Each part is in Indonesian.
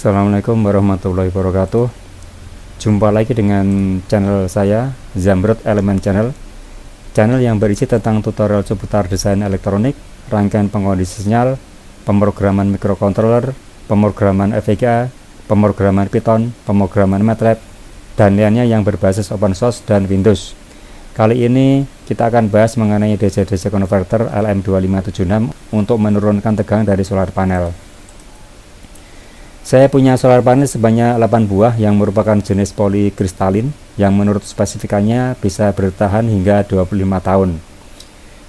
Assalamualaikum warahmatullahi wabarakatuh. Jumpa lagi dengan channel saya, Zamrud Elemen Channel. Channel yang berisi tentang tutorial seputar desain elektronik, rangkaian pengkondisi sinyal, pemrograman microcontroller, pemrograman FPGA, pemrograman Python, pemrograman MATLAB, dan lainnya yang berbasis open source dan Windows. Kali ini kita akan bahas mengenai DC-DC converter LM2576 untuk menurunkan tegangan dari solar panel. Saya punya solar panel sebanyak 8 buah yang merupakan jenis polikristalin yang menurut spesifikasinya bisa bertahan hingga 25 tahun.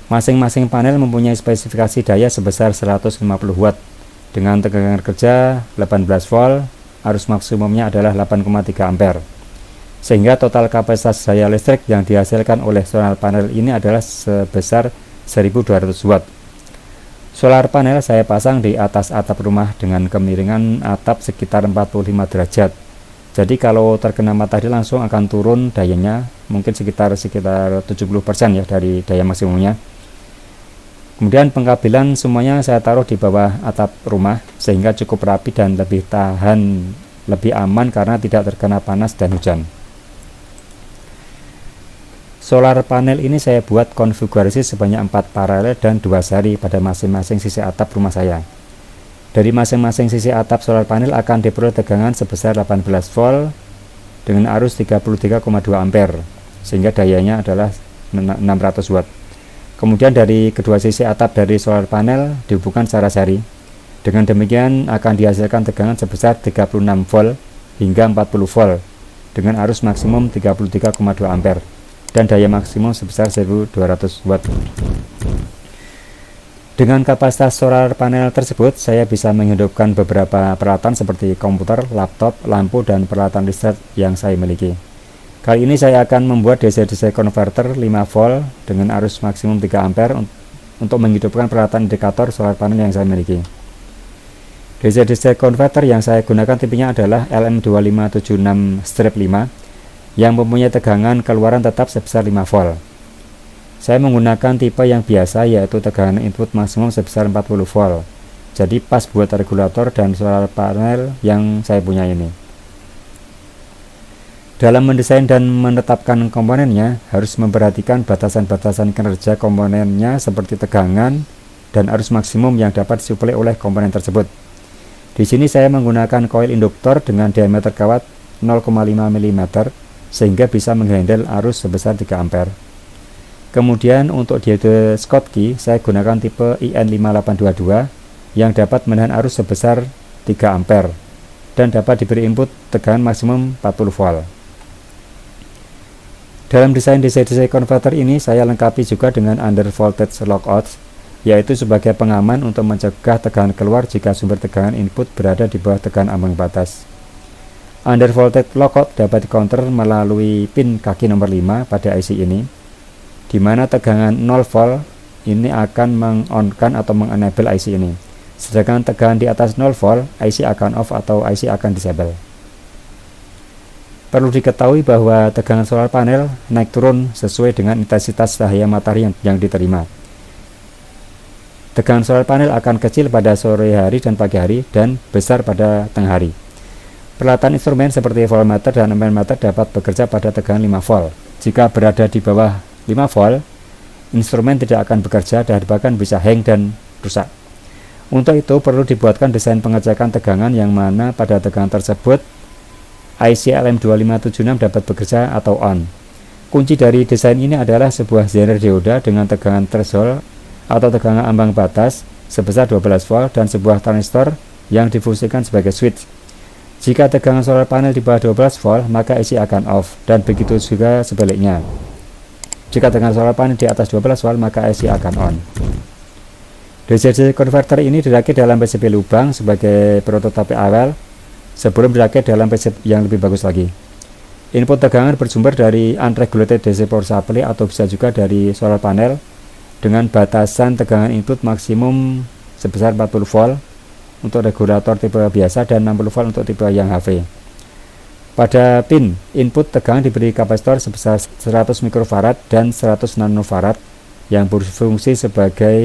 Masing-masing panel mempunyai spesifikasi daya sebesar 150 watt dengan tegangan kerja 18 volt, arus maksimumnya adalah 8,3 ampere. Sehingga total kapasitas daya listrik yang dihasilkan oleh solar panel ini adalah sebesar 1200 watt. Solar panel saya pasang di atas atap rumah dengan kemiringan atap sekitar 45 derajat. Jadi kalau terkena matahari langsung akan turun dayanya, mungkin sekitar 70% ya dari daya maksimumnya. Kemudian pengkabelan semuanya saya taruh di bawah atap rumah sehingga cukup rapi dan lebih tahan, lebih aman karena tidak terkena panas dan hujan. Solar panel ini saya buat konfigurasi sebanyak 4 paralel dan 2 seri pada masing-masing sisi atap rumah saya. Dari masing-masing sisi atap solar panel akan diperoleh tegangan sebesar 18 volt dengan arus 33,2 ampere sehingga dayanya adalah 600 watt. Kemudian dari kedua sisi atap dari solar panel dihubungkan secara seri. Dengan demikian akan dihasilkan tegangan sebesar 36 volt hingga 40 volt dengan arus maksimum 33,2 ampere dan daya maksimum sebesar 1200 watt. Dengan kapasitas solar panel tersebut, saya bisa menghidupkan beberapa peralatan seperti komputer, laptop, lampu, dan peralatan listrik yang saya miliki. Kali ini saya akan membuat DC-DC converter 5 volt dengan arus maksimum 3 ampere untuk menghidupkan peralatan indikator solar panel yang saya miliki. DC-DC converter yang saya gunakan tipenya adalah LM2576-5 yang mempunyai tegangan keluaran tetap sebesar 5 volt. Saya menggunakan tipe yang biasa yaitu tegangan input maksimum sebesar 40 volt. Jadi pas buat regulator dan solar panel yang saya punya ini. Dalam mendesain dan menetapkan komponennya harus memperhatikan batasan-batasan kinerja komponennya seperti tegangan dan arus maksimum yang dapat disuplai oleh komponen tersebut. Di sini saya menggunakan koil induktor dengan diameter kawat 0,5 mm sehingga bisa menghandle arus sebesar 3 ampere. Kemudian untuk diode Schottky saya gunakan tipe IN5822 yang dapat menahan arus sebesar 3 ampere dan dapat diberi input tegangan maksimum 40 volt. Dalam desain DC-DC converter ini saya lengkapi juga dengan under voltage lockout, yaitu sebagai pengaman untuk mencegah tegangan keluar jika sumber tegangan input berada di bawah tegangan ambang batas. Under voltage lockout dapat dikonter melalui pin kaki nomor 5 pada IC ini, di mana tegangan 0 volt ini akan meng-on-kan atau meng-enable IC ini. Sedangkan tegangan di atas 0 volt, IC akan off atau IC akan disable. Perlu diketahui bahwa tegangan solar panel naik turun sesuai dengan intensitas cahaya matahari yang diterima. Tegangan solar panel akan kecil pada sore hari dan pagi hari dan besar pada tengah hari. Peralatan instrumen seperti voltmeter dan ampermeter dapat bekerja pada tegangan 5 volt. Jika berada di bawah 5 volt, instrumen tidak akan bekerja dan bahkan bisa hang dan rusak. Untuk itu perlu dibuatkan desain pengecekan tegangan yang mana pada tegangan tersebut IC LM2576 dapat bekerja atau on. Kunci dari desain ini adalah sebuah zener dioda dengan tegangan threshold atau tegangan ambang batas sebesar 12 volt dan sebuah transistor yang difungsikan sebagai switch. Jika tegangan solar panel di bawah 12 volt, maka IC akan off, dan begitu juga sebaliknya. Jika tegangan solar panel di atas 12 volt, maka IC akan on. DC-DC converter ini dirakit dalam PCB lubang sebagai prototipe awal sebelum dirakit dalam PCB yang lebih bagus lagi. Input tegangan bersumber dari unregulated DC power supply atau bisa juga dari solar panel dengan batasan tegangan input maksimum sebesar 40 volt untuk regulator tipe biasa dan 60 volt untuk tipe yang HV. Pada pin input tegangan diberi kapasitor sebesar 100 mikrofarad dan 100 nanofarad yang berfungsi sebagai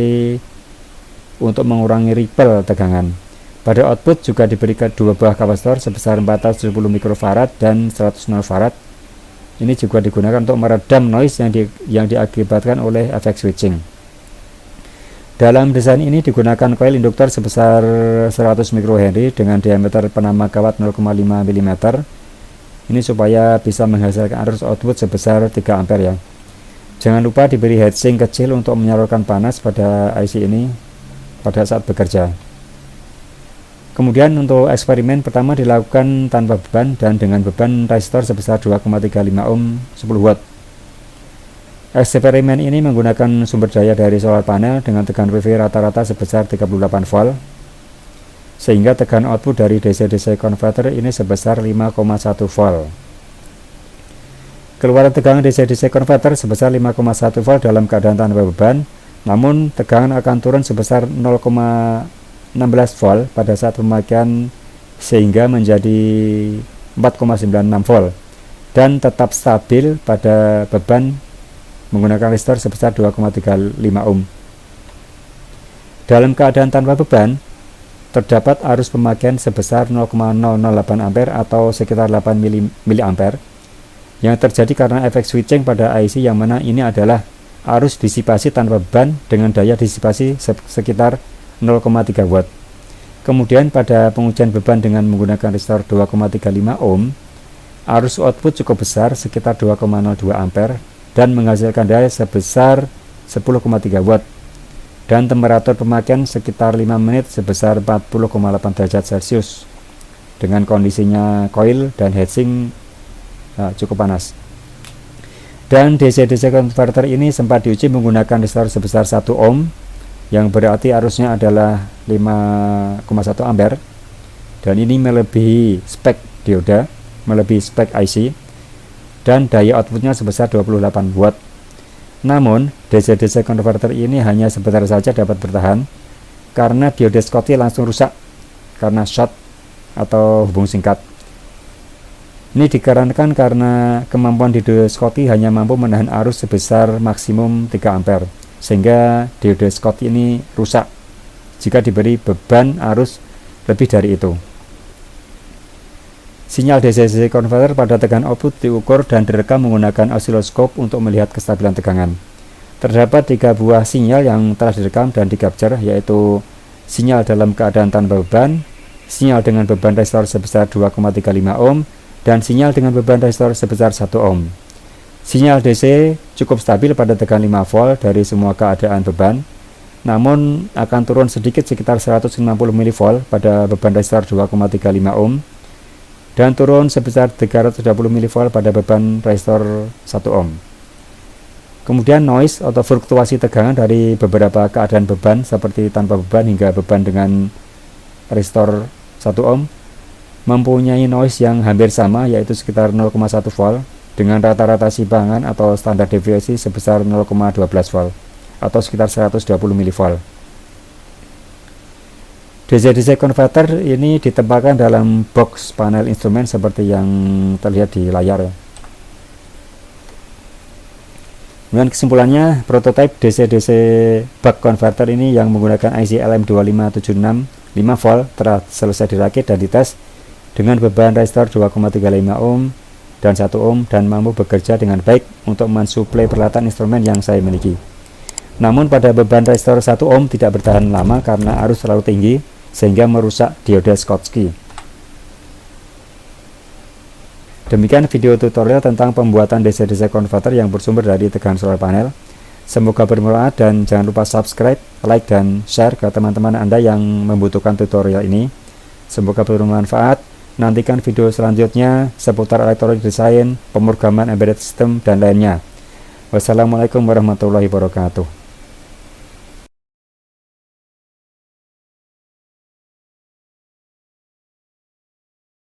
untuk mengurangi ripple tegangan. Pada output juga diberikan dua buah kapasitor sebesar 470 mikrofarad dan 100 nanofarad. Ini juga digunakan untuk meredam noise yang diakibatkan oleh efek switching. Dalam desain ini digunakan koil induktor sebesar 100 mikrohenry dengan diameter penama kawat 0,5 mm. Ini supaya bisa menghasilkan arus output sebesar 3 ampere ya. Jangan lupa diberi heatsink kecil untuk menyalurkan panas pada IC ini pada saat bekerja. Kemudian untuk eksperimen pertama dilakukan tanpa beban dan dengan beban resistor sebesar 2,35 ohm 10 watt. Eksperimen ini menggunakan sumber daya dari solar panel dengan tegangan PV rata-rata sebesar 38 volt, sehingga tegangan output dari DC-DC converter ini sebesar 5,1 volt. Keluaran tegangan DC-DC converter sebesar 5,1 volt dalam keadaan tanpa beban, namun tegangan akan turun sebesar 0,16 volt pada saat pemakaian sehingga menjadi 4,96 volt dan tetap stabil pada beban menggunakan resistor sebesar 2,35 ohm. Dalam keadaan tanpa beban, terdapat arus pemakaian sebesar 0,008 ampere atau sekitar 8 mA yang terjadi karena efek switching pada IC, yang mana ini adalah arus disipasi tanpa beban dengan daya disipasi sekitar 0,3 watt. Kemudian pada pengujian beban dengan menggunakan resistor 2,35 ohm, arus output cukup besar sekitar 2,02 ampere dan menghasilkan daya sebesar 10,3 watt dan temperatur pemakaian sekitar 5 menit sebesar 40,8 derajat Celcius dengan kondisinya coil dan heatsink cukup panas. Dan DC-DC converter ini sempat diuji menggunakan resistor sebesar 1 ohm yang berarti arusnya adalah 5,1 ampere, dan ini melebihi spek dioda, melebihi spek IC, dan daya outputnya sebesar 28 watt. Namun DC-DC converter ini hanya sebentar saja dapat bertahan karena diode Schottky langsung rusak karena short atau hubung singkat. Ini dikarenakan karena kemampuan diode Schottky hanya mampu menahan arus sebesar maksimum 3 ampere, sehingga diode Schottky ini rusak jika diberi beban arus lebih dari itu. Sinyal DC-DC converter pada tegangan output diukur dan direkam menggunakan osiloskop untuk melihat kestabilan tegangan. Terdapat 3 buah sinyal yang telah direkam dan di-capture, yaitu sinyal dalam keadaan tanpa beban, sinyal dengan beban resistor sebesar 2,35 ohm, dan sinyal dengan beban resistor sebesar 1 ohm. Sinyal DC cukup stabil pada tegangan 5 volt dari semua keadaan beban, namun akan turun sedikit sekitar 160 mV pada beban resistor 2,35 ohm dan turun sebesar 320 mV pada beban resistor 1 ohm. Kemudian noise atau fluktuasi tegangan dari beberapa keadaan beban seperti tanpa beban hingga beban dengan resistor 1 ohm mempunyai noise yang hampir sama, yaitu sekitar 0,1 volt dengan rata-rata simpangan atau standar deviasi sebesar 0,12 volt atau sekitar 120 mV. DC-DC converter ini ditempatkan dalam box panel instrumen seperti yang terlihat di layar ya. Kemudian kesimpulannya, prototipe DC-DC buck converter ini yang menggunakan IC LM2576 5 volt telah selesai dirakit dan dites dengan beban resistor 2,35 ohm dan 1 ohm dan mampu bekerja dengan baik untuk mensuplai peralatan instrumen yang saya miliki. Namun pada beban resistor 1 ohm tidak bertahan lama karena arus terlalu tinggi sehingga merusak diode Schottky. Demikian video tutorial tentang pembuatan DC-DC converter yang bersumber dari tegangan solar panel. Semoga bermanfaat dan jangan lupa subscribe, like, dan share ke teman-teman Anda yang membutuhkan tutorial ini. Semoga bermanfaat. Nantikan video selanjutnya seputar elektronik desain, pemrograman embedded system, dan lainnya. Wassalamualaikum warahmatullahi wabarakatuh.